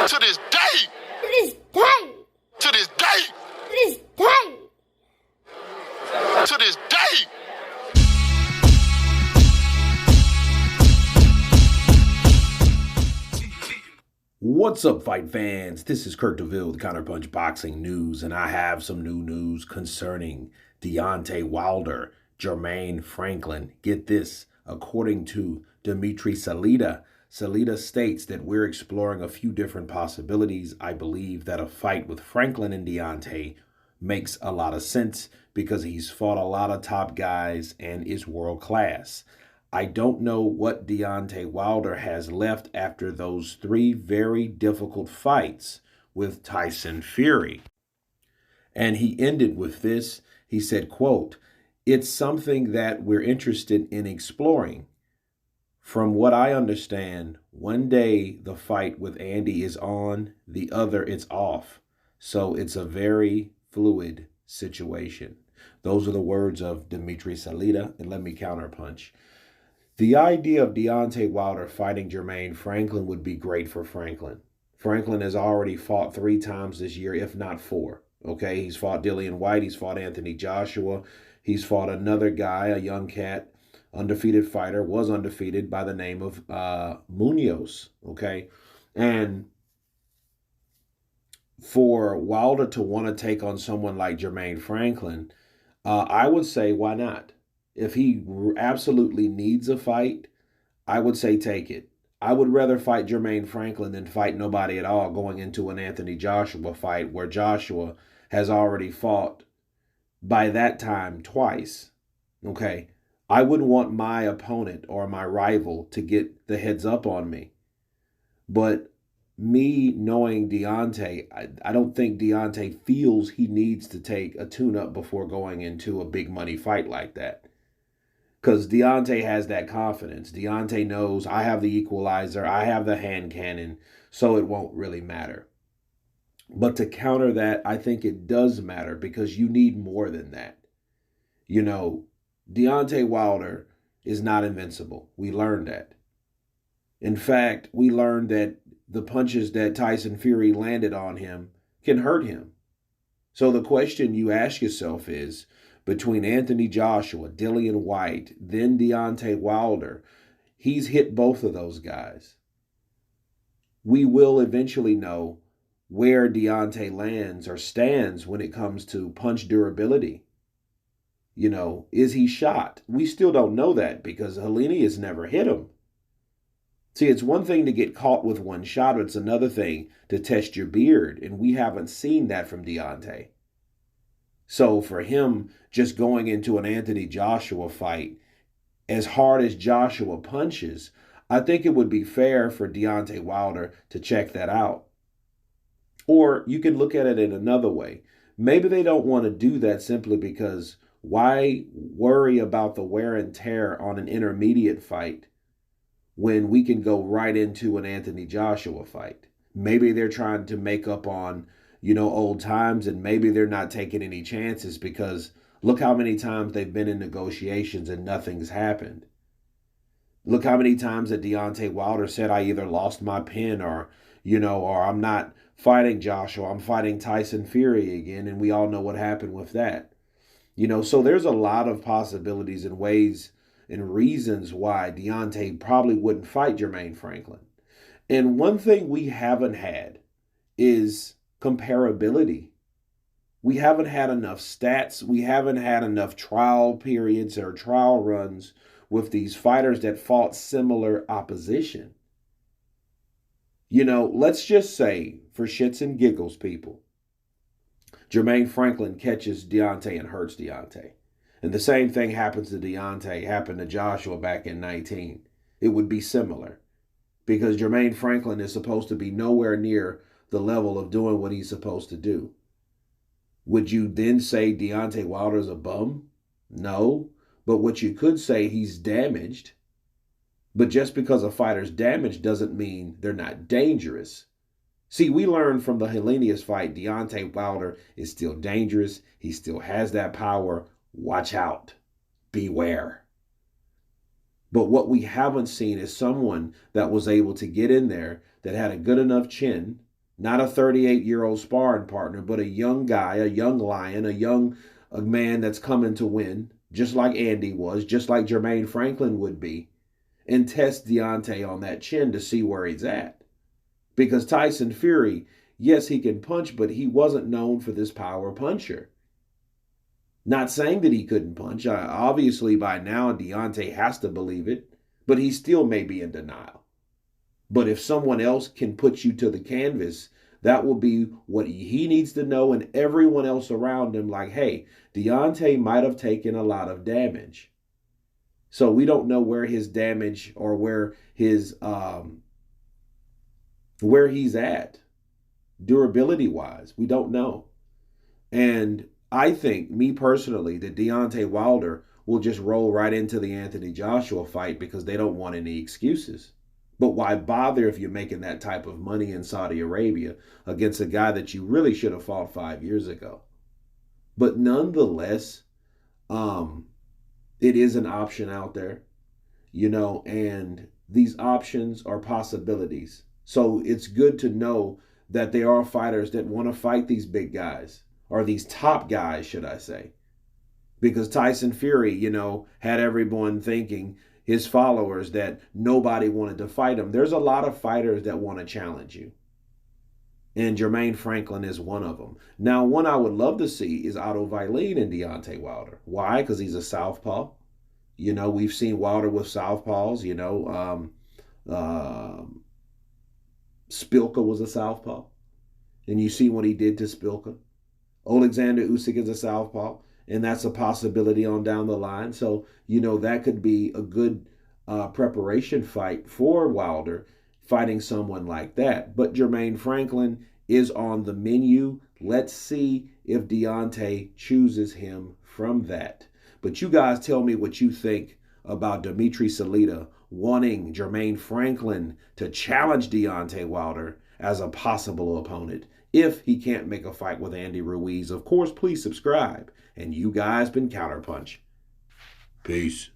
To this day. To this day. To this day. To this day. To this day. What's up, fight fans? This is Kurt DeVille with Counterpunch Boxing News, and I have some new news concerning Deontay Wilder, Jermaine Franklin. Get this, according to Dimitri Salita, Salita states that we're exploring a few different possibilities. I believe that a fight with Franklin and Deontay makes a lot of sense because he's fought a lot of top guys and is world class. I don't know what Deontay Wilder has left after those three very difficult fights with Tyson Fury. And he ended with this. He said, quote, "It's something that we're interested in exploring. From what I understand, one day the fight with Andy is on, the other it's off. So it's a very fluid situation." Those are the words of Dimitri Salita, and let me counterpunch. The idea of Deontay Wilder fighting Jermaine Franklin would be great for Franklin. Franklin has already fought 3 times this year, if not 4. Okay, he's fought Dillian Whyte, he's fought Anthony Joshua, he's fought another guy, a young cat, undefeated fighter, was undefeated by the name of Munoz. Okay, and for Wilder to want to take on someone like Jermaine Franklin, I would say, why not? If he absolutely needs a fight, I would say take it. I would rather fight Jermaine Franklin than fight nobody at all going into an Anthony Joshua fight where Joshua has already fought by that time twice. Okay, I wouldn't want my opponent or my rival to get the heads up on me. But me knowing Deontay, I don't think Deontay feels he needs to take a tune-up before going into a big money fight like that. Because Deontay has that confidence. Deontay knows I have the equalizer, I have the hand cannon, so it won't really matter. But to counter that, I think it does matter because you need more than that. You know, Deontay Wilder is not invincible. We learned that. In fact, we learned that the punches that Tyson Fury landed on him can hurt him. So the question you ask yourself is, between Anthony Joshua, Dillian Whyte, then Deontay Wilder, he's hit both of those guys. We will eventually know where Deontay lands or stands when it comes to punch durability. You know, is he shot? We still don't know that because Helene has never hit him. See, it's one thing to get caught with one shot, but it's another thing to test your beard, and we haven't seen that from Deontay. So for him just going into an Anthony Joshua fight, as hard as Joshua punches, I think it would be fair for Deontay Wilder to check that out. Or you can look at it in another way. Maybe they don't want to do that simply because why worry about the wear and tear on an intermediate fight when we can go right into an Anthony Joshua fight? Maybe they're trying to make up on, you know, old times, and maybe they're not taking any chances because look how many times they've been in negotiations and nothing's happened. Look how many times that Deontay Wilder said, I either lost my pen or, you know, or I'm not fighting Joshua, I'm fighting Tyson Fury again, and we all know what happened with that. You know, so there's a lot of possibilities and ways and reasons why Deontay probably wouldn't fight Jermaine Franklin. And one thing we haven't had is comparability. We haven't had enough stats. We haven't had enough trial periods or trial runs with these fighters that fought similar opposition. You know, let's just say, for shits and giggles, people, Jermaine Franklin catches Deontay and hurts Deontay. And the same thing happens to Deontay, happened to Joshua back in 19. It would be similar because Jermaine Franklin is supposed to be nowhere near the level of doing what he's supposed to do. Would you then say Deontay Wilder's a bum? No. But what you could say, he's damaged. But just because a fighter's damaged doesn't mean they're not dangerous. See, we learned from the Helenius fight, Deontay Wilder is still dangerous. He still has that power. Watch out. Beware. But what we haven't seen is someone that was able to get in there, that had a good enough chin, Not a 38-year-old sparring partner, but a young guy, a young lion, a man that's coming to win, just like Andy was, just like Jermaine Franklin would be, and test Deontay on that chin to see where he's at. Because Tyson Fury, yes, he can punch, but he wasn't known for this power puncher. Not saying that he couldn't punch. Obviously, by now, Deontay has to believe it, but he still may be in denial. But if someone else can put you to the canvas, that will be what he needs to know, and everyone else around him, like, hey, Deontay might have taken a lot of damage. So we don't know where his damage or where he's at durability-wise. We don't know. And I think, me personally, that Deontay Wilder will just roll right into the Anthony Joshua fight because they don't want any excuses. But why bother if you're making that type of money in Saudi Arabia against a guy that you really should have fought 5 years ago? But nonetheless, it is an option out there, and these options are possibilities. So it's good to know that there are fighters that want to fight these big guys, or these top guys, should I say. Because Tyson Fury, had everyone thinking, his followers, that nobody wanted to fight him. There's a lot of fighters that want to challenge you. And Jermaine Franklin is one of them. Now, one I would love to see is Otto Wallin and Deontay Wilder. Why? Because he's a southpaw. We've seen Wilder with southpaws. Spilka was a southpaw. And you see what he did to Spilka. Alexander Usyk is a southpaw. And that's a possibility on down the line. So, that could be a good preparation fight for Wilder, fighting someone like that. But Jermaine Franklin is on the menu. Let's see if Deontay chooses him from that. But you guys tell me what you think about Dimitri Salita wanting Jermaine Franklin to challenge Deontay Wilder as a possible opponent if he can't make a fight with Andy Ruiz. Of course, please subscribe. And you guys been Counterpunch. Peace.